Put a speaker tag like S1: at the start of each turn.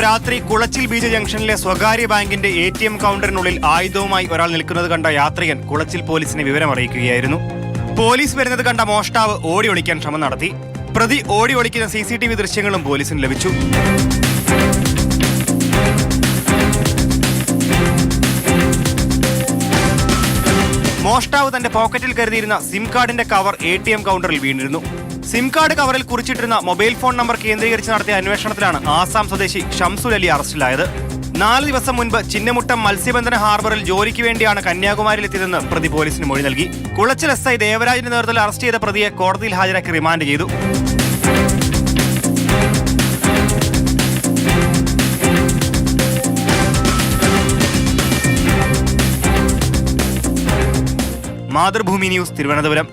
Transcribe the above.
S1: രാത്രി കുളച്ചിൽ ബീച്ച് ജംഗ്ഷനിലെ സ്വകാര്യ ബാങ്കിന്റെ ATM കൗണ്ടറിനുള്ളിൽ ആയുധവുമായി ഒരാൾ നിൽക്കുന്നത് കണ്ട യാത്രികൻ കുളച്ചിൽ പോലീസിനെ വിവരമറിയിക്കുകയായിരുന്നു. പോലീസ് വരുന്നത് കണ്ട മോഷ്ടാവ് ഓടി ഒളിക്കാൻ ശ്രമം നടത്തി. പ്രതി ഓടി ഒളിക്കുന്ന CCTV ദൃശ്യങ്ങളും പോലീസിന് ലഭിച്ചു. മോഷ്ടാവ് തന്റെ പോക്കറ്റിൽ കരുതിയിരുന്ന സിം കാർഡിന്റെ കവർ ATM കൗണ്ടറിൽ വീണിരുന്നു. സിം കാർഡ് കവറിൽ കുറിച്ചിട്ടിരുന്ന മൊബൈൽ ഫോൺ നമ്പർ കേന്ദ്രീകരിച്ച് നടത്തിയ അന്വേഷണത്തിലാണ് ആസാം സ്വദേശി ഷംസുൽ അലി അറസ്റ്റിലായത്. 4 ദിവസം മുൻപ് ചിന്നമുട്ടം മത്സ്യബന്ധന ഹാർബറിൽ ജോലിക്ക് വേണ്ടിയാണ് കന്യാകുമാരിയിലെത്തിയതെന്ന് പ്രതി പോലീസിന് മൊഴി നൽകി. കുളച്ചിൽ SI ദേവരാജിന്റെ നേതൃത്വത്തിൽ അറസ്റ്റ് ചെയ്ത പ്രതിയെ കോടതിയിൽ ഹാജരാക്കി റിമാൻഡ് ചെയ്തു. മാതൃഭൂമി ന്യൂസ്, തിരുവനന്തപുരം.